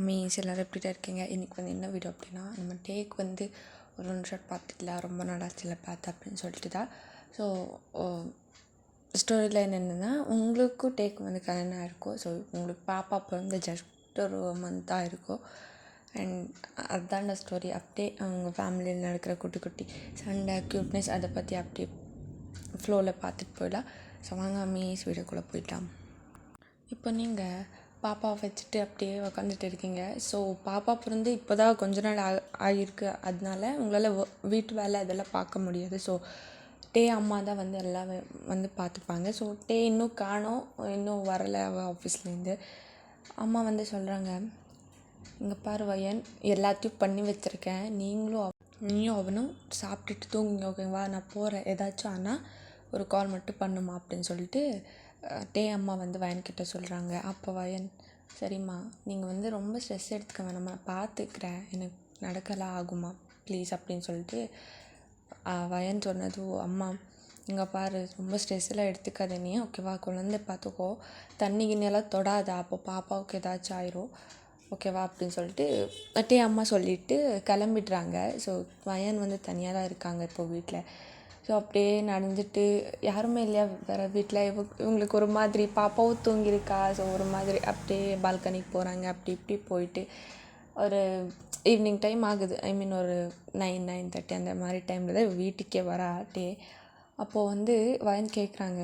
Means எல்லோரும் எப்படி தான் இருக்கீங்க. இன்றைக்கி வந்து என்ன வீடியோ அப்படின்னா, நம்ம டேக் வந்து ஒரு 1 ஷாட் பார்த்துக்கல, ரொம்ப நாளாச்சுல பார்த்து அப்படின்னு சொல்லிட்டு தான். ஸோ ஸ்டோரி லைன் என்னென்னா, உங்களுக்கும் டேக் வந்து கல்யாணம் ஆகிருக்கும். ஸோ உங்களுக்கு பாப்பா பிறந்து ஜஸ்ட் ஒரு மந்த் தான் இருக்கும். அண்ட் அதுதான் ஸ்டோரி. அப்படியே அவங்க ஃபேமிலியில் நடக்கிற குட்டி குட்டி சண்டை க்யூட்னஸ் அதை பற்றி அப்படியே ஃப்ளோவில் பார்த்துட்டு போயிடலாம். ஸோ வாங்க மீஸ் வீடியோக்குள்ளே போயிடலாம். இப்போ நீங்கள் பாப்பாவை வச்சுட்டு அப்படியே உக்காந்துட்டு இருக்கீங்க. ஸோ பாப்பா பிறந்து இப்போ தான் கொஞ்ச நாள் ஆகியிருக்கு. அதனால உங்களால் வீட்டு வேலை அதெல்லாம் பார்க்க முடியாது. ஸோ டே அம்மா தான் வந்து எல்லாம் வந்து பார்த்துப்பாங்க. ஸோ டே இன்னும் காணோம், இன்னும் வரலை அவள் ஆஃபீஸ்லேருந்து. அம்மா வந்து சொல்கிறாங்க, இங்கே பாரு வயன், எல்லாத்தையும் பண்ணி வச்சுருக்கேன், நீயும் அவனும் சாப்பிட்டுட்டு தூங்குங்க, ஓகேவா? நான் போகிறேன், ஏதாச்சும் ஆனால் ஒரு கால் மட்டும் பண்ணுமா அப்படின்னு சொல்லிட்டு டே அம்மா வந்து வயன்கிட்ட சொல்கிறாங்க. அப்போ வயன், சரிம்மா நீங்கள் வந்து ரொம்ப ஸ்ட்ரெஸ் எடுத்துக்க வேணாம்மா, நான் பார்த்துக்கிறேன், எனக்கு நடக்கலாம் ஆகுமா ப்ளீஸ் அப்படின்னு சொல்லிட்டு வயன் சொன்னதும், அம்மா இங்கே பாரு, ரொம்ப ஸ்ட்ரெஸ்ஸெல்லாம் எடுத்துக்காத நீ, ஓகேவா? குழந்தை பார்த்துக்கோ, தண்ணி கிண்ணெல்லாம் தொடாத, அப்போ பாப்பாவுக்கு ஏதாச்சும் ஆயிரும், ஓகேவா அப்படின்னு சொல்லிட்டு டே அம்மா சொல்லிவிட்டு கிளம்பிடுறாங்க. ஸோ வயன் வந்து தனியாக தான் இருக்காங்க இப்போது வீட்டில். ஸோ அப்படியே நடந்துட்டு யாருமே இல்லையா வேறு வீட்டில். இவங்களுக்கு ஒரு மாதிரி பாப்பாவும் தூங்கியிருக்கா. ஸோ ஒரு மாதிரி அப்படியே பால்கனிக்கு போகிறாங்க. அப்படி இப்படி போயிட்டு ஒரு ஈவினிங் டைம் ஆகுது. ஐ மீன் ஒரு 9-9:30 அந்த மாதிரி டைமில் தான் வீட்டுக்கே வராட்டே. அப்போது வந்து வயன் கேட்குறாங்க,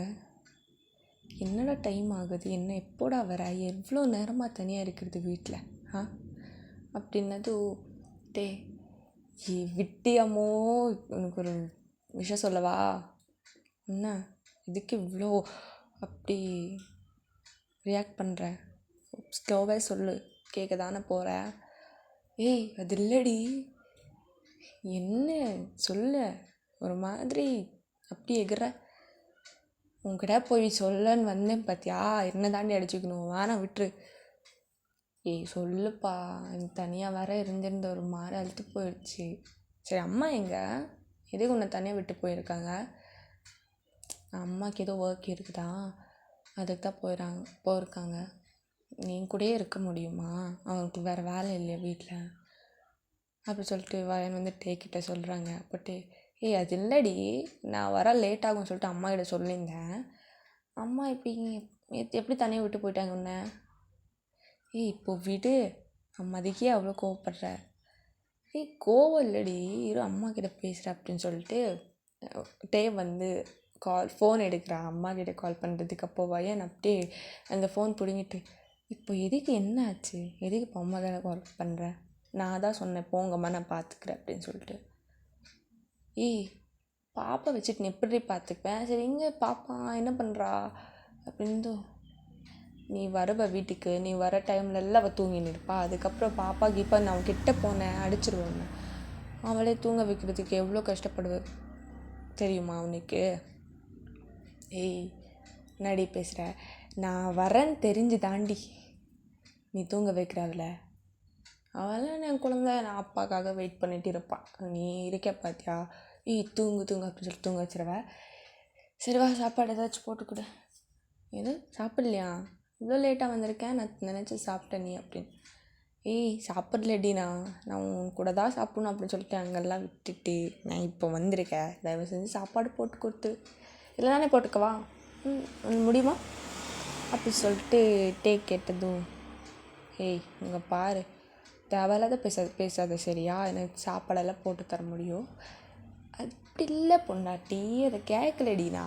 என்னடா டைம் ஆகுது, என்ன எப்போடா வர, எவ்வளோ நேரமாக தனியாக இருக்கிறது வீட்டில் அப்படின்னது. டே விட்டியம்மோ, உனக்கு ஒரு விஷயம் சொல்லவா? என்ன இதுக்கு இவ்வளோ அப்படி ரியாக்ட் பண்ணுற? ஸ்லோவே சொல்லு, கேட்க தானே போகிற. அது இல்லடி, என்ன சொல்ல, ஒரு மாதிரி அப்படி எகிற, உன்கிட்ட போய் சொல்லன்னு வந்தேன் பார்த்தியா, என்ன தாண்டி அடிச்சுக்கணும், வேணாம் விட்டுரு. சொல்லுப்பா, எனக்கு தனியாக வேற இருந்திருந்த ஒரு மாதிரி அழுத்து போயிடுச்சு. சரி அம்மா எங்கே, எதுக்கு உன்னை தனியாக விட்டு போயிருக்காங்க? அம்மாவுக்கு ஏதோ ஒர்க் இருக்குதா, அதுக்கு தான் போயிருக்காங்க. நீ கூடயே இருக்க முடியுமா, அவனுக்கு வேறு வேலை இல்லையா வீட்டில் அப்படி சொல்லிட்டு வயன் வந்து டேக்கிட்ட சொல்கிறாங்க. அப்போட்டு அது இல்லடி, நான் வர லேட் ஆகும்னு சொல்லிட்டு அம்மா கிட்ட சொல்லியிருந்தேன். அம்மா எப்படி தனியாக விட்டு போயிட்டாங்க உன்னை? இப்போ விடு, அம்மாதிக்கே அவ்வளோ கோவப்படுற. கோவம் இல்லடி, இரு அம்மா கிட்ட பேசுகிற அப்படின்னு சொல்லிட்டு டே வந்து ஃபோன் எடுக்கிறான். அம்மா கிட்ட கால் பண்ணுறதுக்கு. அப்போ வயன் அப்படியே அந்த ஃபோன் பிடுங்கிட்டு, இப்போ எதுக்கு என்ன ஆச்சு, எதுக்கு இப்போ அம்மா தானே கால் பண்ணுற, நான் தான் சொன்னேன் போங்கம்மா நான் பார்த்துக்கிறேன் அப்படின்னு சொல்லிட்டு. பாப்பா வச்சுட்டு நீ எப்படி பார்த்துப்பேன், சரி இங்கே பாப்பா என்ன பண்ணுறா அப்படின்னு. நீ வருவ வீட்டுக்கு, நீ வர டைம்ல எல்லாம் அவள் தூங்கின்னு இருப்பா. அதுக்கப்புறம் பாப்பாக்கு இப்போ நான் கிட்ட போனேன் அடிச்சிருவேன். அவளே தூங்க வைக்கிறதுக்கு எவ்வளோ கஷ்டப்படுவேன் தெரியுமா அவனுக்கு? என்னடி பேசுகிற, நான் வரேன்னு தெரிஞ்சு தாண்டி நீ தூங்க வைக்கிறாவில. அவளாம் என் குழந்தை, நான் அப்பாக்காக வெயிட் பண்ணிட்டு இருப்பான். நீ இருக்க பார்த்தியா, தூங்கு தூங்கு அப்படின்னு சொல்லி தூங்க வச்சிருவ. சரிவா, சாப்பாடு ஏதாச்சும் போட்டுக்கொடு. எது சாப்பிட்லையா, இவ்வளோ லேட்டாக வந்திருக்கேன், நான் நினச்சி சாப்பிட்டேன் நீ அப்படின்னு. சாப்பிட்லடினா, நான் உன் கூட தான் சாப்பிட்ணும் அப்படின்னு சொல்லிட்டு அங்கெல்லாம் விட்டுட்டு நான் இப்போ வந்திருக்கேன், தயவு செஞ்சு சாப்பாடு போட்டு கொடுத்து, இல்லை நானே போட்டுக்கவா, முடியுமா அப்படி சொல்லிட்டு டேக் கேட்டதும், இங்கே பாரு, தேவையில்லாத பேசாத சரியா, எனக்கு சாப்பாடெல்லாம் போட்டு தர முடியும். அப்படி இல்லை பொண்டாட்டி, அதை கேட்கலடினா,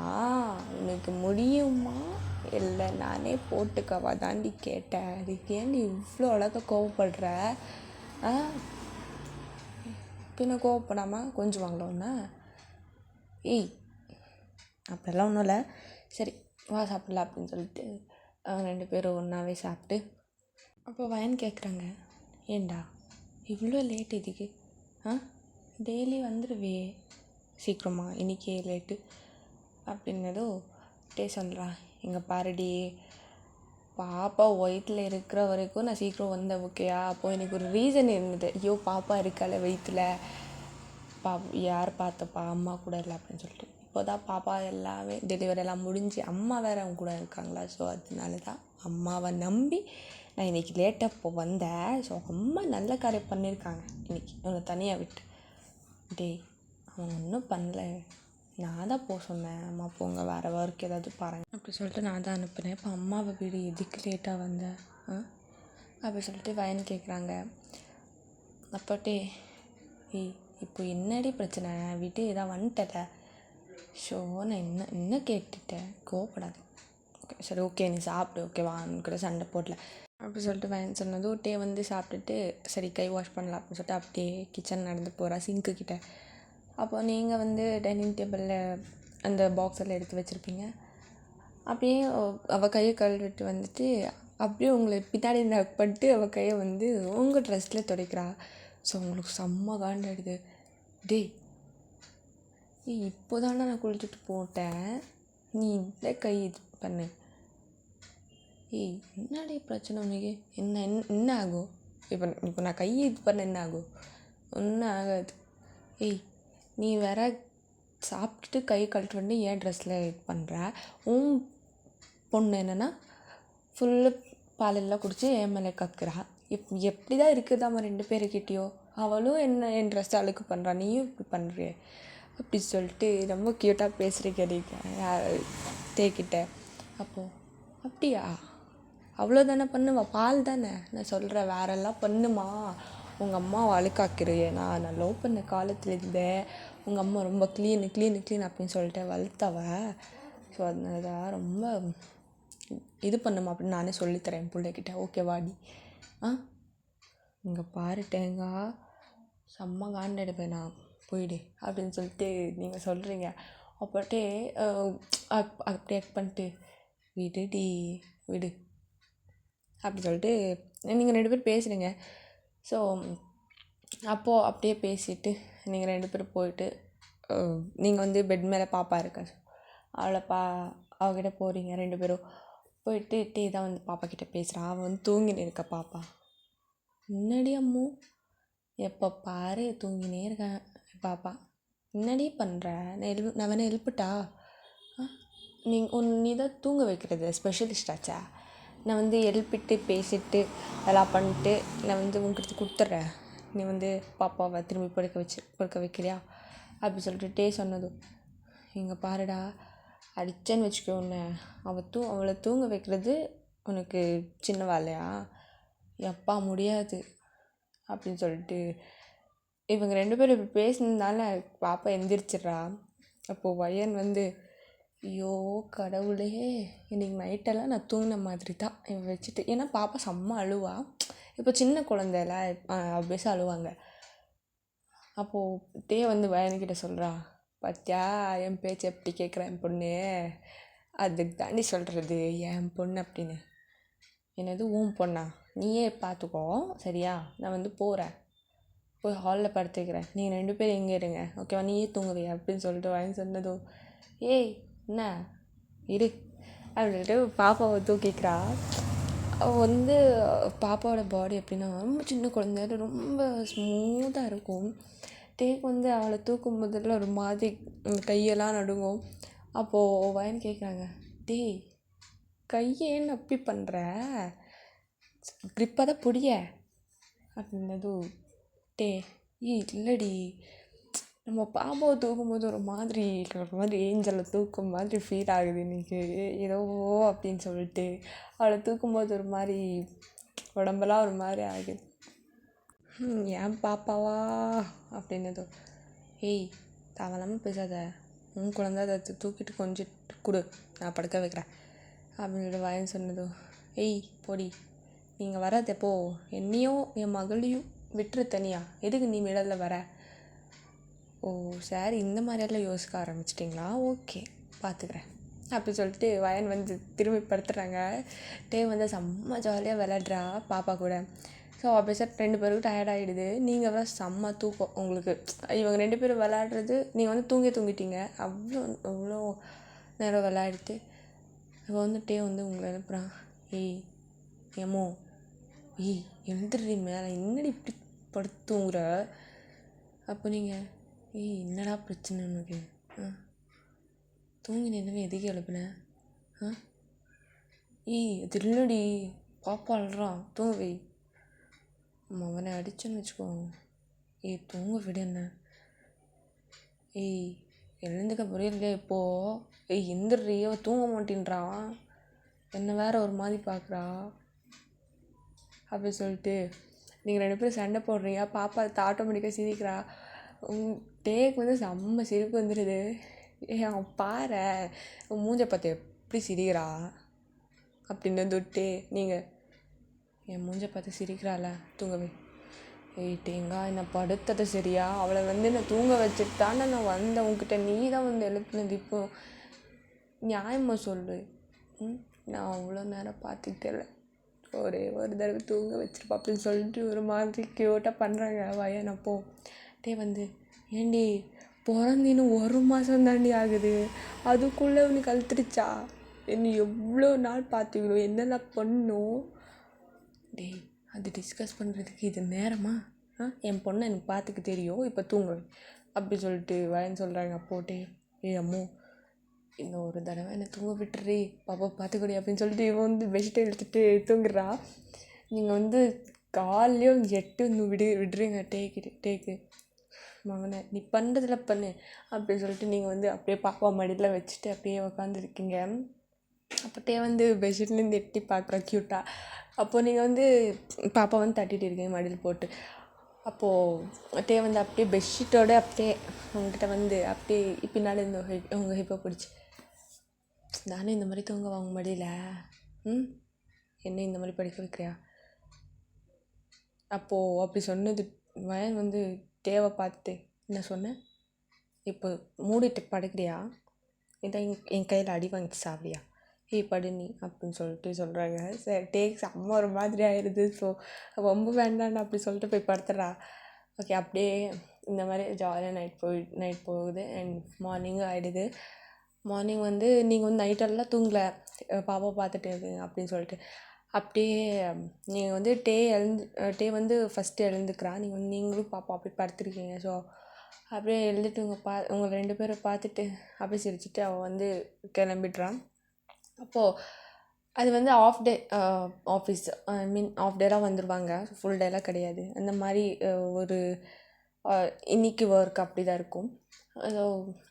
உனக்கு முடியுமா இல்லை நானே போட்டுக்கவா தாண்டி கேட்டேன். அதுக்கு ஏன்டி இவ்வளோ அழகாக கோவப்படுற? பின்ன கோவப்படாமல் கொஞ்சம் வாங்கலோன்னா. அப்படிலாம் ஒன்றும் இல்லை, சரி வா சாப்பிட்லாம் அப்படின்னு சொல்லிட்டு அவங்க 2 பேரும் ஒன்றாவே சாப்பிட்டு. அப்போ வயன் கேட்குறாங்க, ஏண்டா இவ்வளோ லேட் இதுக்கு, டெய்லி வந்துடுவே சீக்கிரமா, இன்றைக்கே லேட்டு அப்படின்னதும் டே சொல்கிறா, இங்கே பாருடி, பாப்பா வயிற்றில் இருக்கிற வரைக்கும் நான் சீக்கிரம் வந்தேன், ஓகேயா? அப்போது எனக்கு ஒரு ரீசன் இருந்தது, பாப்பா இருக்கால வயிற்றில், யார் பார்த்தப்பா, அம்மா கூட இல்லை அப்படின்னு சொல்லிட்டு. இப்போ தான் பாப்பா எல்லாமே டெலிவரி எல்லாம் முடிஞ்சு அம்மா வேறு அவங்க கூட இருக்காங்களா. ஸோ அதனால தான் அம்மாவை நம்பி நான் இன்றைக்கி லேட்டாக இப்போ வந்தேன். ஸோ அம்மா நல்ல காரியம் பண்ணியிருக்காங்க இன்றைக்கி உன்னை தனியாக விட்டு. டேய் அவங்க ஒன்றும் பண்ணல, நான் தான் போக சொன்னேன். அம்மா போங்க, வேறு ஒர்க் ஏதாவது பாருங்கள் அப்படி சொல்லிட்டு நான் தான் அனுப்புனேன். இப்போ அம்மாவை வீடு எதுக்கு லேட்டாக வந்தேன் அப்படி சொல்லிட்டு வயன் கேட்குறாங்க. அப்போட்டே இப்போ என்னடி பிரச்சனை, வீட்டு ஏதாவது வந்துட்டல. ஷோ நான் என்ன கேட்டுட்டேன், கோவப்படாது. ஓகே சரி, ஓகே நீ சாப்பிடு, ஓகேவா, கூட சண்டை போடல அப்படி சொல்லிட்டு வயன் சொன்னதும் டே வந்து சாப்பிட்டுட்டு சரி கை வாஷ் பண்ணலாம் அப்படின்னு சொல்லிட்டு அப்படியே கிச்சன் நடந்து போகிறா சிங்க்கு கிட்டே. அப்போ நீங்கள் வந்து டைனிங் டேபிளில் அந்த பாக்ஸ் எல்லாம் எடுத்து வச்சுருப்பீங்க. அப்படியே அவள் கையை கழுவிட்டு வந்துட்டு அப்படியே உங்களை பின்னாடி பண்ணிட்டு அவள் கையை வந்து உங்கள் ட்ரெஸ்ஸில் துடைக்கிறா. ஸோ உங்களுக்கு செம்ம காண்டாயிடுது. டேய் இப்போ தானே நான் குளிச்சுட்டு போட்டேன், நீ இந்த கை இது பண்ணு. என்னடி பிரச்சனை உனக்கு, என்ன ஆகும் இப்போ நான் கையை இது பண்ண என்ன ஆகும், ஒன்றும் ஆகாது. நீ வேற சாப்பிட்டுட்டு கை கழட்டு வந்து ஏன் ட்ரெஸ்ஸில் இது பண்ணுற. உன் பொண்ணு என்னென்னா ஃபுல்லு பாலெல்லாம் குடித்து என் மேலே கக்குறா. எப்படி தான் இருக்குதாம்மா 2 பேருக்கிட்டேயோ. அவளும் என் ட்ரெஸ் அழுக்கு பண்ணுறா, நீயும் இப்படி பண்ணுறிய அப்படி சொல்லிட்டு ரொம்ப க்யூட்டாக பேசுகிறீங்க நீங்கள் தேக்கிட்ட. அப்போது அப்படியா, அவ்வளோ தானே பண்ணுவா, பால் தானே நான் சொல்கிறேன், வேறெல்லாம் பண்ணுமா. உங்கள் அம்மாவை அழுக்காக்கிறியே, நான் லவ் பண்ண காலத்தில் இருந்தேன். உங்கள் அம்மா ரொம்ப க்ளீனு அப்படின்னு சொல்லிட்டு வளர்த்தவ. ஸோ அதனால தான் ரொம்ப இது பண்ணுமா அப்படின்னு நானே சொல்லித்தரேன் என் பிள்ளைகிட்ட. ஓகேவாடி. இங்கே பாரு தேங்காய், செம்ம காண்டெடுப்பேன் நான், போயிடு அப்படின்னு சொல்லிட்டு நீங்கள் சொல்கிறீங்க. அப்போட்டே அப்படி ஆக்ட் பண்ணிட்டு விடு அப்படி சொல்லிட்டு நீங்கள் 2 பேரும் பேசுகிறீங்க. ஸோ அப்போது அப்படியே பேசிவிட்டு நீங்கள் 2 பேரும் போயிட்டு நீங்கள் வந்து பெட் மேலே பாப்பா இருக்கா, அவகிட்ட போகிறீங்க. 2 பேரும் போயிட்டு டீ தான் வந்து பாப்பா கிட்டே பேசுகிறான். அவன் வந்து தூங்கினே இருக்க. பாப்பா என்னடி அம்மு எப்போ பாரு தூங்கினே இருக்கேன். பாப்பா என்னடி பண்ணுற, நான் வேணா எழுப்பிட்டா. நீ தான் தூங்க வைக்கிறது ஸ்பெஷலிஸ்டாச்சா. நான் வந்து எழுப்பிட்டு பேசிட்டு எல்லாம் பண்ணிட்டு நான் வந்து உங்ககிட்ட கொடுத்துட்றேன். நீ வந்து பாப்பாவை திரும்பி படுக்க வைக்கிறியா அப்படி சொல்லிட்டு சொன்னதும், இங்கே பாருடா அடிச்சேன்னு வச்சுக்கோ உன்னை, அவளை தூங்க வைக்கிறது உனக்கு சின்ன வேலையா, எப்பா முடியாது அப்படின்னு சொல்லிட்டு இவங்க 2 பேரும் இப்படி பேசினதுனால பாப்பா எந்திரிச்சிட்றா. அப்போது வயன் வந்து ஐயோ கடவுளே, இன்றைக்கி நைட்டெல்லாம் நான் தூங்கின மாதிரி தான் இவன் வச்சுட்டு. ஏன்னா பாப்பா செம்ம அழுவா. இப்போ சின்ன குழந்தைல அப்படியே அழுவாங்க. அப்போது வந்து வயன்கிட்ட சொல்கிறா, பார்த்தியா என் பேச்சு எப்படி கேட்குறேன் என் பொண்ணு, அதுக்கு தாண்டி சொல்கிறது என் பொண்ணு அப்படின்னு. என்னது உன் பொண்ணா, நீயே பார்த்துக்கோ சரியா, நான் வந்து போகிறேன், போய் ஹாலில் படுத்துக்கிறேன், நீங்கள் 2 பேரும் எங்கே இருங்க ஓகேவா, நீயே தூங்குவியா அப்படின்னு சொல்லிட்டு வயன் சொன்னதும், என்ன இரு அப்படின்ட்டு பாப்பாவை தூக்கிக்கிறா. அவள் வந்து பாப்பாவோட பாடி எப்படின்னா ரொம்ப சின்ன குழந்தையில ரொம்ப ஸ்மூத்தாக இருக்கும். வந்து அவளை தூக்கும் போதெல்லாம் ஒரு மாதிரி கையெல்லாம் நடுங்கும். அப்போது வயன் கேட்குறாங்க, கையேன்னு அப்படி பண்ணுற, க்ரிப்பாக தான் பிடிய அப்படின்னதும், இல்லடி நம்ம பாப்பாவை தூக்கும்போது ஒரு மாதிரி ஏஞ்சலை தூக்கும் மாதிரி ஃபீல் ஆகுது எனக்கு ஏதோ அப்படின்னு சொல்லிட்டு அவளை தூக்கும்போது ஒரு மாதிரி உடம்பெல்லாம் ஒரு மாதிரி ஆகுது. ஏன் பாப்பாவா அப்படின்னதும், தேவையில்லாமல் பேசாத, உன் குழந்தை அதை தூக்கிட்டு கொஞ்சம் கொடு, நான் படுக்க வைக்கிறேன் அப்படின்னு வயன் சொன்னதும், போடி நீங்கள் வராதப்போ என்னையும் என் மகளையும் விட்டுரு தனியா, எதுக்கு நீ மிடலில் வர. ஓ சார், இந்த மாதிரியெல்லாம் யோசிக்க ஆரம்பிச்சிட்டிங்களா, ஓகே பார்த்துக்கிறேன் அப்படி சொல்லிட்டு வயன் வந்து திரும்பி படுத்துறாங்க. வந்து செம்ம ஜாலியாக விளையாடுறா பாப்பா கூட. ஸோ ஆப்வியஸாக 2 பேருக்கும் டயர்ட் ஆகிடுது. நீங்கள் தான் செம்ம தூக்கம் உங்களுக்கு. இவங்க 2 பேரும் விளையாடுறது நீங்கள் வந்து தூங்கிட்டீங்க. அவ்வளோ நேரம் விளையாடுது. இவன் வந்து வந்து உங்களை எழுப்புறான். ஏமோ எழுந்துடுறீ மேலே, என்னடி இப்படி படுத்துங்கிற. அப்போ நீங்கள் என்னடா பிரச்சனை உனக்கு, தூங்கினேன்னு எதுக்கு எழுப்புனேன். அது இல்லடி பாப்பா அழுறான், தூங்க வை. அவனை அடிச்சேன்னு வச்சுக்கோ. ஏய் தூங்க விடு என்ன. ஏய் எழுந்துக்க புரியலையே இப்போது. ஏய் எந்திரி, அவள் தூங்க மாட்டேன்றா. என்ன வேற ஒரு மாதிரி பார்க்குறா. அப்படி சொல்லிட்டு நீங்கள் 2 பேரும் சண்டை போடுறீங்க. பாப்பா ஆட்டோமேட்டிக்காக சிரிக்கிறா. டேக்கு வந்து செம்ம சிரிப்பு வந்துடுது. அவன் பாரு மூஞ்ச பார்த்து எப்படி சிரிக்கிறா அப்படின்னு தொட்டு நீங்கள் என் மூஞ்ச பார்த்து சிரிக்கிறாள தூங்கவே. ஏய் தேங்காய் என்னை படுத்தது சரியா? அவளை வந்து நான் தூங்க வச்சுட்டு தானே நான் வந்தேன் உங்ககிட்ட. நீ தான் வந்து எழுப்புனது. இப்போ நியாயமாக சொல்லு. நான் அவ்வளோ நேரம் பார்த்துக்கிட்டே இல்லை, ஒரே ஒரு தடவை தூங்க வச்சிருப்பா அப்படின்னு சொல்லிட்டு ஒரு மாதிரி க்யூட்டாக பண்ணுறாங்க வயன். அப்போது வந்து ஏண்டி பிறந்தின்னு 1 மாதம் தாண்டி ஆகுது, அதுக்குள்ளே உனக்கு அழுத்துடுச்சா? என்ன எவ்வளோ நாள் பார்த்துக்கணும், என்னெல்லாம் பண்ணும்? டேய் அது டிஸ்கஸ் பண்ணுறதுக்கு இது நேரமா? என் பொண்ணை எனக்கு பார்த்துக்க தெரியும், இப்போ தூங்க அப்படி சொல்லிட்டு வயன் சொல்கிறாங்க. அப்போட்டே அம்மோ இன்னும் ஒரு தடவை என்னை தூங்க விட்டுறி, பாப்பா பார்த்துக்கூடி அப்படின்னு சொல்லிட்டு இவன் வந்து பெட்ஷீட்டை எடுத்துகிட்டு தூங்குறா. நீங்கள் வந்து காலையும் எட்டு விடுறீங்க. டேக்கு மகனை நீ பண்ணுறதுல பண்ணு அப்படின்னு சொல்லிட்டு நீங்கள் வந்து அப்படியே பாப்பா மடியில் வச்சுட்டு அப்படியே உக்காந்துருக்கீங்க. அப்போட்டே வந்து பெட்ஷீட்லேருந்து எட்டி பார்க்குறா க்யூட்டாக. அப்போது நீங்கள் வந்து பாப்பா வந்து தட்டிகிட்டு இருக்கீங்க மடியில் போட்டு. அப்போது வந்து அப்படியே பெட்ஷீட்டோடு அப்படியே உங்ககிட்ட வந்து அப்படியே பின்னாடி இந்த உங்கள் ஹிப்பை பிடிச்சி, நானும் இந்த மாதிரி தூங்க வாங்க மடியில் என்ன இந்த மாதிரி படிக்க வைக்கிறியா? அப்போது அப்படி சொன்னது வயன் வந்து தேவை பார்த்து என்ன சொன்னேன், இப்போ மூடிட்டு படுக்கிறியா? இதான் என் கையில் அடி வாங்கி சாப்பிடியா? படு நீ அப்படின்னு சொல்லிட்டு சொல்கிறாங்க. சரி டேக் செம்ம ஒரு மாதிரி ஆயிடுது. ஸோ ரொம்ப வேண்டான்னு அப்படி சொல்லிட்டு போய் படுத்துறா. ஓகே அப்படியே இந்த மாதிரி ஜாலியாக நைட் போகுது. அண்ட் மார்னிங்கும் ஆகிடுது. மார்னிங் வந்து நீங்கள் வந்து நைட்டெல்லாம் தூங்கலை, பாப்பா பார்த்துட்டு இருக்கீங்க அப்படின்னு சொல்லிட்டு அப்படியே நீங்கள் வந்து டே வந்து ஃபஸ்ட்டு எழுந்துக்கிறா. நீங்களும் பாப்பா அப்படி படுத்துருக்கீங்க. ஸோ அப்படியே எழுந்துட்டு உங்கள் 2 பேரை பார்த்துட்டு அப்படியே சிரிச்சுட்டு அவள் வந்து கிளம்பிடுறான். அப்போது அது வந்து ஆஃப் டே ஆஃபீஸ், ஆஃப் டேலாம் வந்துடுவாங்க, ஃபுல் டேலாம் கிடையாது. அந்த மாதிரி ஒரு இன்னைக்கு ஒர்க் அப்படி தான் இருக்கும். ஸோ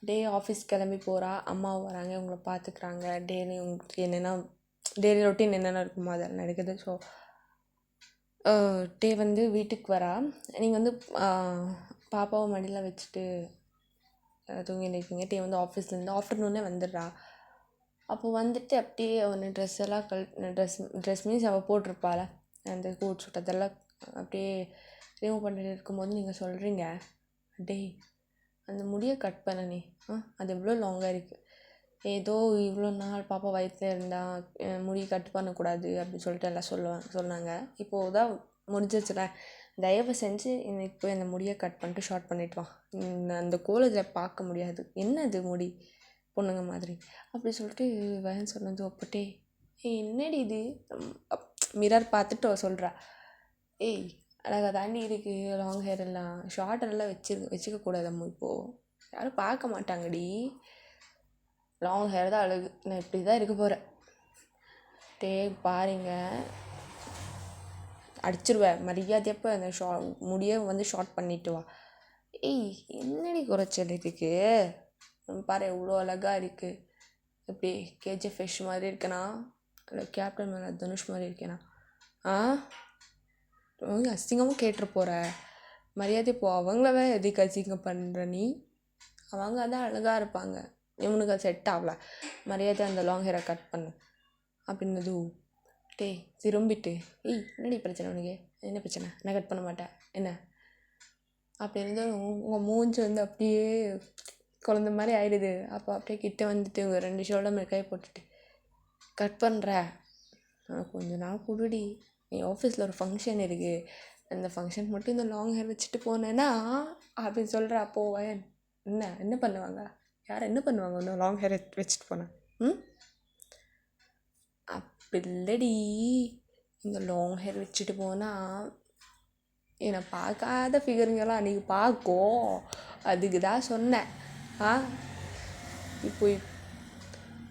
டே ஆஃபீஸ் கிளம்பி போகிறா, அம்மாவும் வராங்க, உங்களை பார்த்துக்குறாங்க. டெய்லி உங்களுக்கு என்னென்னா டெய்லி ரொட்டீன் என்னென்ன இருக்குமோ அதெல்லாம் நடக்குது. ஸோ டே வந்து வீட்டுக்கு வரா. நீங்கள் வந்து பாப்பாவை மடியில் வச்சுட்டு தூங்கி நிற்கிங்க. டே வந்து ஆஃபீஸ்லேருந்து ஆஃப்டர்நூனே வந்துடுறா. அப்போ வந்துட்டு அப்படியே அவனை ட்ரெஸ் எல்லாம் ட்ரெஸ் மீன்ஸ் அவள் போட்டிருப்பாள் அந்த கோட் சூட் அதெல்லாம் அப்படியே ரிமூவ் பண்ணிட்டு இருக்கும்போது நீங்கள் சொல்கிறீங்க, டேய் அந்த முடியை கட் பண்ண நீ, அது எவ்வளோ லாங்காக இருக்குது, ஏதோ இவ்வளோ நாள் பாப்பா வயிற்றில் இருந்தால் முடி கட் பண்ணக்கூடாது அப்படின்னு சொல்லிட்டு எல்லாம் சொன்னாங்க. இப்போது தான் முடிஞ்சிச்சுல, தயவு செஞ்சு இன்னைக்கு போய் அந்த முடியை கட் பண்ணிட்டு ஷார்ட் பண்ணிட்டு வா, அந்த கோலத்தில் பார்க்க முடியாது, என்னது முடி பொண்ணுங்க மாதிரி அப்படி சொல்லிட்டு வயன் சொன்னது. அப்பட்டே என்னடி இது மிரர் பார்த்துட்டு சொல்கிறா, ஏய் அழகாக தாண்டி இருக்குது, லாங் ஹேர் எல்லாம் ஷார்ட் எல்லாம் வச்சுக்கக்கூடாது அம்மா, இப்போது யாரும் பார்க்க மாட்டாங்கடி, லாங் ஹேர் தான் அழகு, நான் இப்படி தான் இருக்க போகிறேன். பாருங்க அடிச்சிருவேன் மரியாதையப்போ அந்த முடியை வந்து ஷார்ட் பண்ணிட்டு வா. ஏய் என்னடி குறைச்சல் இதுக்கு, பாரு எவ்வளோ அழகாக இருக்குது, எப்படி கேஜிஎஃப் ஃபிஷ் மாதிரி இருக்கேனா இல்லை கேப்டன் மேலே தனுஷ் மாதிரி இருக்கேனா? அசிங்கமாக கேட்டுரு போகிற, மரியாதை போ. அவங்களவே எதுக்கு அசிங்கம் பண்ணுற நீ, அவங்க தான் அழகாக இருப்பாங்க, இவனுக்கு அது செட் ஆகல, மரியாதை அந்த லாங் ஹேரை கட் பண்ணு அப்படின்னது. திரும்பிட்டு என்னடி பிரச்சனை உனக்கு, என்ன பிரச்சனை, நான் கட் பண்ண மாட்டேன் என்ன அப்படி இருந்தால் உங்கள் மூஞ்சி வந்து அப்படியே குழந்த மாதிரி ஆயிடுது. அப்போ அப்படியே கிட்டே வந்துட்டு உங்கள் 2 ஷோல்டர் மேலே கை போட்டுட்டு, கட் பண்ணுற கொஞ்சம் நாள் கொடுடி, என் ஆஃபீஸில் ஒரு ஃபங்க்ஷன் இருக்குது, அந்த ஃபங்க்ஷன் மட்டும் இந்த லாங் ஹேர் வச்சுட்டு போனேன்னா அப்படின்னு சொல்கிற. அப்போது என்ன பண்ணுவாங்க, யார் என்ன பண்ணுவாங்க இன்னும் லாங் ஹேர் வச்சுட்டு போனேன்? அப்படி இல்லடி, இந்த லாங் ஹேர் வச்சுட்டு போனால் என்னை பார்க்காத ஃபிகருங்கெல்லாம் அன்றைக்கி பார்க்கும், அதுக்கு தான் சொன்னேன்.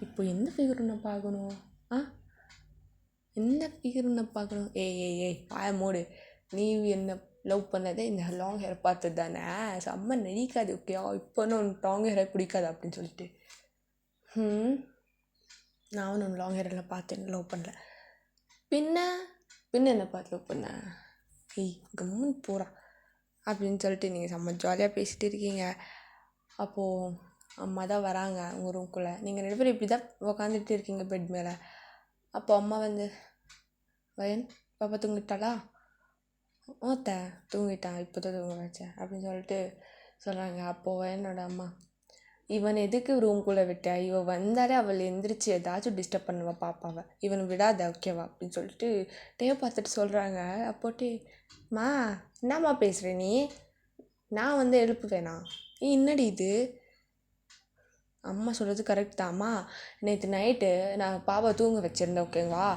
இப்போ எந்த ஃபிகர் நான் பார்க்கணும்? என்ன ஃபிகர் உன்னை பார்க்கணும்? ஏய் ஏய் ஏய் ஆய மூடு. நீ என்ன லவ் பண்ணதே இந்த லாங் ஹேர் பார்த்து தானே, செம்ம நடிக்காது ஓகேயா? இப்போ உனக்கு லாங் ஹேரை பிடிக்காது அப்படின்னு சொல்லிட்டு நான் ஒன்று லாங் ஹேரெல்லாம் பார்த்து லவ் பண்ணல. பின்ன பின்ன என்ன பார்த்து லவ் பண்ண? ஏய் கம்முன்னு போகிறா அப்படின்னு சொல்லிட்டு நீங்கள் செம்ம ஜாலியாக பேசிகிட்டு இருக்கீங்க. அப்போது அம்மா தான் வராங்க உங்கள் ரூம்குள்ளே. நீங்கள் 2 பேரும் இப்படி தான் உக்காந்துட்டு இருக்கீங்க பெட் மேலே. அப்போ அம்மா வந்து, வயன் பாப்பா தூங்கிட்டாளா? ஓத்த தூங்கிட்டான், இப்போ தான் தூங்க வச்சேன் அப்படின்னு சொல்லிட்டு சொல்கிறாங்க. அப்போது என்னோட அம்மா, இவன் எதுக்கு ரூம்குள்ளே விட்ட? இவன் வந்தாலே அவள் எந்திரிச்சு ஏதாச்சும் டிஸ்டர்ப் பண்ணுவா பாப்பாவை, இவனை விடாத ஓகேவா அப்படின்னு சொல்லிட்டு டேவை பார்த்துட்டு சொல்கிறாங்க. அப்போட்டு மா என்னம்மா பேசுகிற நீ? நான் வந்து எழுப்புவேனா? என்னடி இது? அம்மா சொல்கிறது கரெக்ட் தான்ம்மா. நேற்று நைட்டு நான் பாப்பா தூங்க வச்சுருந்தேன் ஓகேங்களா?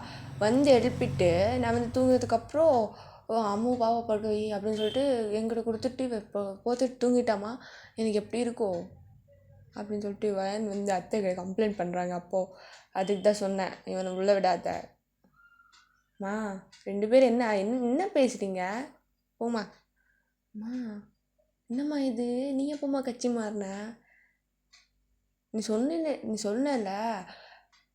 வந்து எழுப்பிட்டு நான் வந்து தூங்கினதுக்கப்புறம் அம்மா பாப்பா படுக்க வை அப்படின்னு சொல்லிட்டு எங்கிட்ட கொடுத்துட்டு போத்துட்டு தூங்கிட்டாமா. எனக்கு எப்படி இருக்கும் அப்படின்னு சொல்லிட்டு வயன் வந்து அத்தை கம்ப்ளைண்ட் பண்ணுறாங்க. அப்போது அதுக்கு தான் சொன்னேன், இவனை உள்ளே விடாத. மா 2 பேரும் என்ன என்ன பேசுகிறீங்க? போம்மா. அம்மா என்னம்மா இது, நீ எப்போம்மா கட்சி மாறின? நீ சொன்னல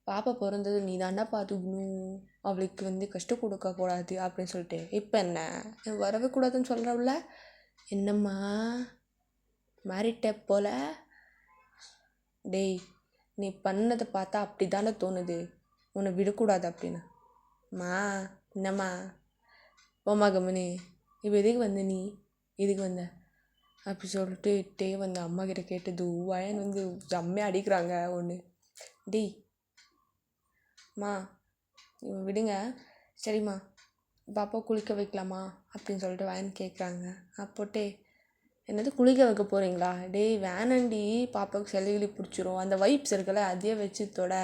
பாப்பா பிறந்தது நீ தாண்டா பார்த்துக்கணும், அவளுக்கு வந்து கஷ்டம் கொடுக்கக்கூடாது அப்படின்னு சொல்லிட்டு. இப்போ என்ன வரவே கூடாதுன்னு சொல்கிறவள? என்னம்மா மேரிட்ட போல? டேய் நீ பண்ணதை பார்த்தா அப்படி தானே தோணுது, உன்னை விடக்கூடாது அப்படின்னு. மா என்னம்மா போம்மா கம்முனி. இப்போ எதுக்கு வந்த நீ? எதுக்கு வந்த அப்படி சொல்லிட்டு வந்து அம்மா கிட்ட கேட்டது வயன் வந்து செம்மையாக அடிக்கிறாங்க ஒன்று. டேய் மா விடுங்க, சரிம்மா பாப்பா குளிக்க வைக்கலாமா அப்படின்னு சொல்லிட்டு வயன் கேட்குறாங்க. அப்போட்டே என்னது குளிக்க வைக்க போகிறீங்களா? டேய் வேணண்டி, பாப்பாவுக்கு சளிகளி பிடிச்சிரும், அந்த வைப்ஸ் இருக்குல்ல அதையே வச்சு தொட.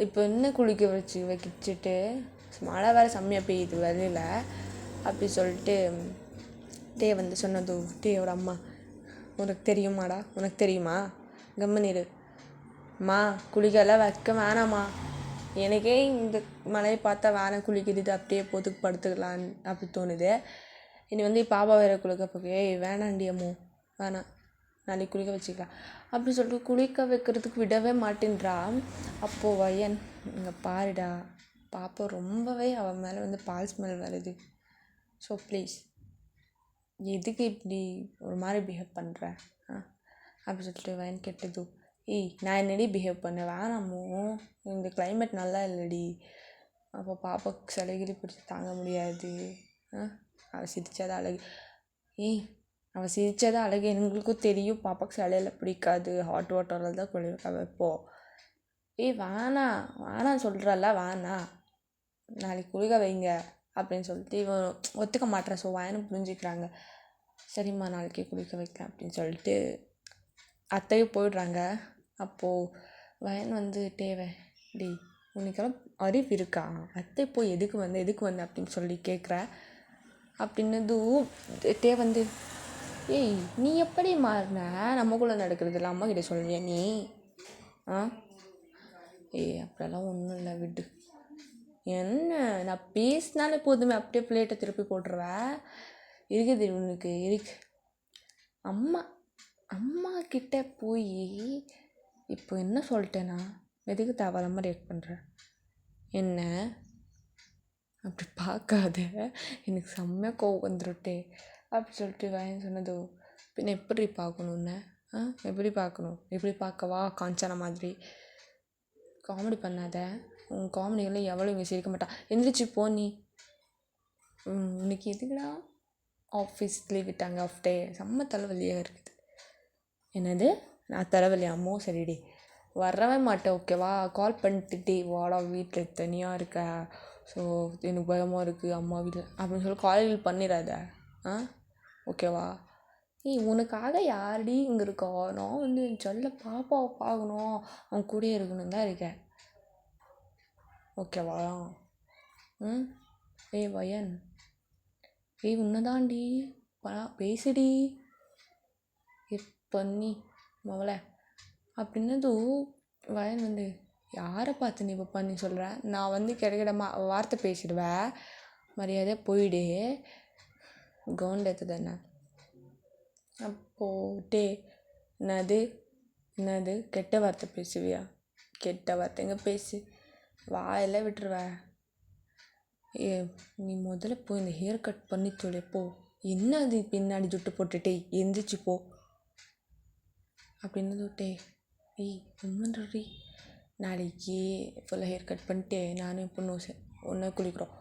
இப்போ என்ன குளிக்க வச்சுட்டு மழை வேறு செம்மையாக பெய்யுது வெளியில் அப்படி சொல்லிட்டு வந்து சொன்னது டேயோட அம்மா. உனக்கு தெரியுமாடா? உனக்கு தெரியுமா? கம்மனிரு மா, குளிக்கலாம் வைக்க வேணாம்மா, எனக்கே இந்த மழையை பார்த்தா வேணாம் குளிக்கிறது, அப்படியே போத்துக்கு படுத்துக்கலான்னு அப்படி தோணுது. இனி வந்து பாப்பா வேறு குளிக்க போகே வேணாண்டி அம்மோ, வேணாம் நாளைக்கு குளிக்க வச்சுக்கலாம் அப்படி சொல்லிட்டு குளிக்க வைக்கிறதுக்கு விடவே மாட்டேன்றா. அப்போது வயன் இங்கே பாருடா, பாப்பா ரொம்பவே அவன் மேலே வந்து பால் ஸ்மெல் வருது, ஸோ ப்ளீஸ் எதுக்கு இப்படி ஒரு மாதிரி பிஹேவ் பண்ணுற அப்படி சொல்லிட்டு வயன் கேட்டது. ஏய் நான் என்னடி பிஹேவ் பண்ணேன்? வேணாமோ, இந்த கிளைமேட் நல்லா இல்லடி, அப்போ பாப்பாவுக்கு சளிகிரி பிடிச்சி தாங்க முடியாது. அவள் சிரித்ததான் அழகு. ஏய் அவள் சிரித்ததான் அழகு, எங்களுக்கும் தெரியும் பாப்பாவுக்கு சளையில் பிடிக்காது, ஹாட் வாட்டரில் தான் குளிக்க வைப்போம். ஏய் வேணாம் சொல்கிறல்ல, வேணாம் நாளைக்கு குளிக்க வைங்க அப்படின்னு சொல்லிட்டு இவன் ஒத்துக்க மாட்டேன். ஸோ வயனும் புரிஞ்சுக்கிறாங்க. சரிம்மா நாளைக்கே குளிக்க வைக்கிறேன் அப்படின்னு சொல்லிட்டு அத்தையும் போயிடுறாங்க. அப்போது வயன் வந்து டேய் உனக்கெல்லாம் அறிவு இருக்கா? அத்தை போய் எதுக்கு வந்த அப்படின்னு சொல்லி கேட்குற அப்படின்னதும் வந்து ஏய் நீ எப்படி மாறின? நம்மக்குள்ளே நடக்கிறதுல அம்மா கிட்ட சொல்லுவியா நீ? ஏய் அப்படியெல்லாம் ஒன்றும் இல்லை விடு. என்ன நான் பேசினாலே போதுமே அப்படியே பிளேட்டை திருப்பி போட்டுருவேன். இருக்குது உனக்கு இருக்கு. அம்மா கிட்ட போய் இப்போ என்ன சொல்லிட்டேன்னா எதுக்கு தேவையில்லாமல் ரியாக்ட் பண்ணுறேன்? என்ன அப்படி பார்க்காத, எனக்கு செம்மையாக கோவம் வந்துருட்டே அப்படி சொல்லிட்டு வயன் சொன்னதோ. பின்ன எப்படி பார்க்கணுன்னு? எப்படி பார்க்கணும்? எப்படி பார்க்கவா? காஞ்சனா மாதிரி காமெடி பண்ணாத. உன் காமெடிகளில் எவ்வளோ இங்கே சிரிக்க மாட்டா. எந்திரிச்சு போ நீ. இன்னைக்கு எதுக்குடா ஆஃபீஸ் லீவ் விட்டாங்க, ஆஃப் டே, செம்ம தலைவலியாக இருக்குது. என்னது நான் தலைவலியாமோ? சரிடி வரவே மாட்டேன் ஓகேவா? கால் பண்ணிட்டு வாடா வீட்டில் தனியாக இருக்க, ஸோ எனக்கு பயமாக இருக்குது அம்மா வீட்டில் அப்படின்னு சொல்லி காலேஜில் பண்ணிடாத ஓகேவா? உனக்காக யாரடி இங்கே இருக்கா? நான் வந்து என் சொல்ல பாப்பாவை பார்க்கணும், அவன் கூடயே இருக்கணும் தான் இருக்கேன் ஓகேவா? வயன் உன்னதாண்டி பேசுடி பண்ணி மவளை அப்படின்னதும் வயன் வந்து யாரை பார்த்து நீ இப்போ நீ சொல்கிற? நான் வந்து கிடைக்கிட வார்த்தை பேசிடுவேன், மரியாதையாக போயிடு. கவுண்ட் எடுத்தது என்ன அப்போட்டே? என்னது கெட்ட வார்த்தை பேசுவியா? கெட்ட வார்த்தைங்க பேசு, வாயெல்லாம் விட்டுருவேன். நீ முதல்ல போய் இந்த ஹேர் கட் பண்ணி தொலைப்போ. என்ன அது பின்னாடி ஜுட்டு போட்டுட்டே எந்திரிச்சு போ அப்படின்னு தொட்டே. ஒன்றுன்றி நாளைக்கு ஃபுல்லாக ஹேர் கட் பண்ணிட்டு நானும் பொண்ணு ஒன்றா குளிக்கிறோம்.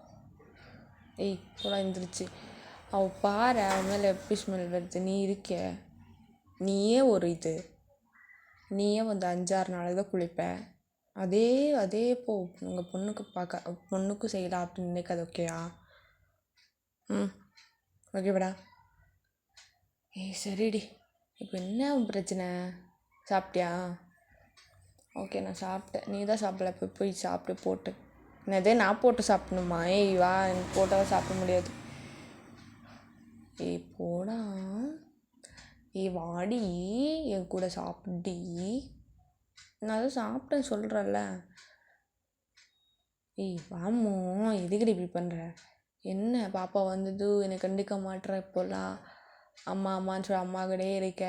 போடா எந்திரிச்சு. அவள் பாரு அவன் மேலே எப்படி ஸ்மெல் வருது. நீ இருக்க, நீயே ஒரு இது, நீயே வந்து 5-6 நாளைக்கு தான் குளிப்ப. அதே போ உங்கள் பொண்ணுக்கும் செய்யலாம் அப்படின்னு நினைக்காது. ஓகேயா? ஓகேவாடா? சரிடி. இப்போ என்ன பிரச்சனை? சாப்பிட்டியா? ஓகே, நான் சாப்பிட்டேன். நீ தான் சாப்பிடல. போய் சாப்பிட்டு போட்டு. என்னதே நான் போட்டு சாப்பிடணுமா? வா, எனக்கு போட்டால் சாப்பிட முடியாது. போடா. வாடி என் கூட சாப்பிடி. நான் தான் சாப்பிட்டேன்னு சொல்கிறேன்ல. வாமோ, எதுக்கடி இப்படி பண்ணுற? என்ன பாப்பா வந்தது என்னை கண்டிக்க மாட்டேற இப்போலாம். அம்மான்னு சொல்ல அம்மா கூடயே இருக்க.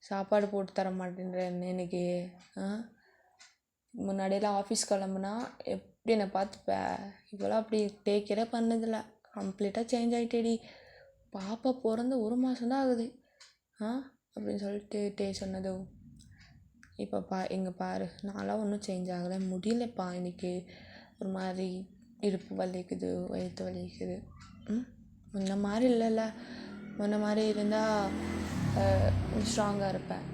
சாப்பாடு போட்டு தர மாட்டேன்ற என்ன எனக்கு? முன்னாடியெல்லாம் ஆஃபீஸ் கிளம்புனா எப்படி என்னை பார்த்துப்ப? இப்போலாம் அப்படி டேக் கேரே பண்ணதில்லை. கம்ப்ளீட்டாக சேஞ்ச் ஆகிட்டேடி. பாப்பா பிறந்து 1 மாதம்தான் ஆகுது அப்படின்னு சொல்லிட்டு சொன்னதோ. இப்போ இங்கே பாரு, நான்லாம் ஒன்றும் சேஞ்ச் ஆகலை. முடியலப்பா எனக்கு. ஒரு மாதிரி இடுப்பு வலிக்குது, வயிற்று வலிக்குது. முன்ன மாதிரி இல்லைல்ல. முன்ன மாதிரி இருந்தால் ஸ்ட்ராங்காக இருப்பேன்.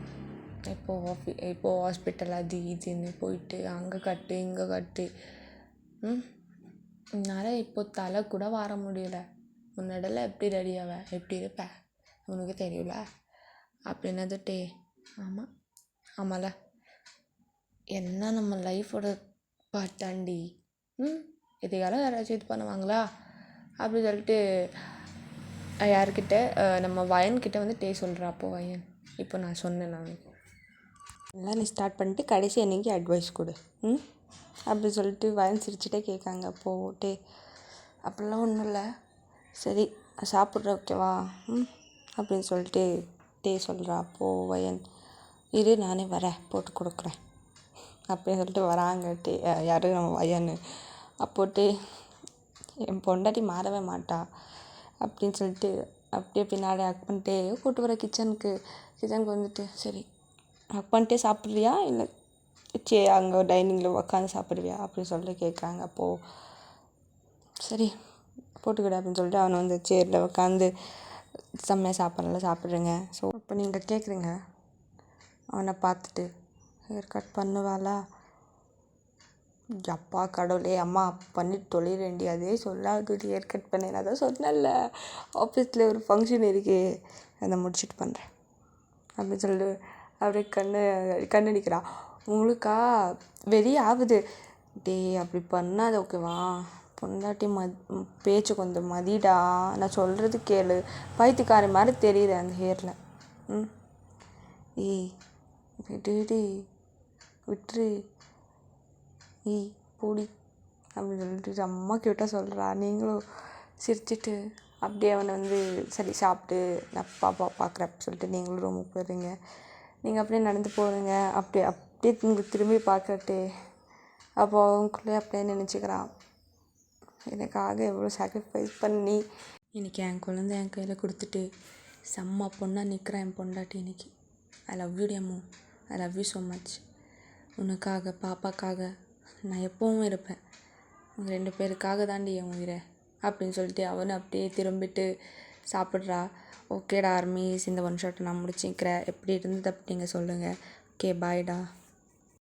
இப்போது ஹாஸ்பிட்டல் அது இதுன்னு போயிட்டு அங்கே கட்டு இங்கே கட்டு. என்னால் இப்போ தலை கூட வர முடியல. முன்னாடியெல்லாம் எப்படி ரெடியாவ, எப்படி இருப்பேன் உனக்கு தெரியல அப்படின்னதுட்டே. ஆமாம்ல, என்ன நம்ம லைஃபோட பார்ட்டாண்டி. எதையாலும் யாராச்சும் இது பண்ணுவாங்களா அப்படி சொல்லிட்டு யார்கிட்ட நம்ம வயன்கிட்ட வந்து சொல்கிறா. அப்போ வயன், இப்போ நான் சொன்னேன், நான் எல்லாம் நீ ஸ்டார்ட் பண்ணிட்டு கடைசி அன்றைக்கி அட்வைஸ் கொடு அப்படி சொல்லிட்டு வயன் சிரிச்சுட்டே கேட்காங்க. அப்போட்டே அப்படிலாம் ஒன்றும் இல்லை, சரி சாப்பிட்ற ஓகேவா அப்படின்னு சொல்லிட்டு சொல்கிறா. அப்போது வயன், இரு நானே வரேன் போட்டு கொடுக்குறேன் அப்படின்னு சொல்லிட்டு வராங்க. யார் நம்ம வயன். அப்போட்டு என் பொண்டாட்டி மாறவே மாட்டா அப்படின்னு சொல்லிட்டு அப்படியே பின்னாடி ஹக் பண்ணிட்டே கூட்டு வர கிச்சனுக்கு வந்துட்டு, சரி ஹக் பண்ணிட்டே சாப்பிட்றியா இல்லை அங்கே டைனிங்கில் உட்காந்து சாப்பிடுவியா அப்படின்னு சொல்லிட்டு கேட்குறாங்க. அப்போது சரி போட்டுக்கிட அப்படின்னு சொல்லிட்டு அவனை வந்து சேரில் உட்காந்து செம்மையாக சாப்பிட்றேங்க. ஸோ இப்போ நீங்கள் கேட்குறீங்க அவனை பார்த்துட்டு ஹேர் கட் பண்ணுவாளா? அப்பா கடவுளே, அம்மா பண்ணிட்டு தொழிலேண்டி, அதே சொல்லாது ஹேர் கட் பண்ணேன். நான் தான் சொன்னேன்ல ஆஃபீஸில் ஒரு ஃபங்க்ஷன் இருக்குது, அதை முடிச்சுட்டு பண்ணுறேன் அப்படின்னு சொல்லிட்டு அப்படியே கண்ணடிக்கிறா. உங்களுக்கா வெளியே ஆகுது. அப்படி பண்ணாத ஓகேவா? பொண்டாட்டி பேச்சு கொஞ்சம் மதிடா, நான் சொல்கிறது கேளு. பைத்தியக்காரி மாதிரி தெரியுது அந்த ஹேரில். விடுடி விட்டுரு பூடி அப்படின்னு சொல்லிட்டு அம்மா கிட்ட சொல்கிறா. நீங்களும் சிரிச்சிட்டு அப்படியே அவனை வந்து சரி சாப்பிட்டு நான் பாப்பா பார்க்குறப்ப சொல்லிட்டு நீங்களும் ரூமுக்கு போயிடுறீங்க. நீங்கள் அப்படியே நடந்து போகிறீங்க. அப்படியே உங்களுக்கு திரும்பி பார்க்கட்டு. அப்போ அவங்களுக்குள்ளே அப்படியே நினச்சிக்கிறான், எனக்காக எவ்வளோ சாக்ரிஃபைஸ் பண்ணி இன்றைக்கி என் குழந்தை என் கையில் கொடுத்துட்டு செம்ம பொண்ணாக நிற்கிறேன் என் பொண்டாட்டி இன்றைக்கி. ஐ லவ் யூ டேமோ, I love you so much. உனக்காக பாப்பாக்காக நான் எப்பவும் இருப்பேன். உங்கள் 2 பேருக்காக தாண்டி என் உயிரை அப்படின்னு சொல்லிட்டு அவனு அப்படியே திரும்பிட்டு சாப்பிட்றா. ஓகேடா ஆர்மிஸ், இந்த 1 ஷாட்டை நான் முடிச்சுக்கிறேன். எப்படி இருந்தது அப்படி நீங்கள் சொல்லுங்கள். ஓகே பாய்டா.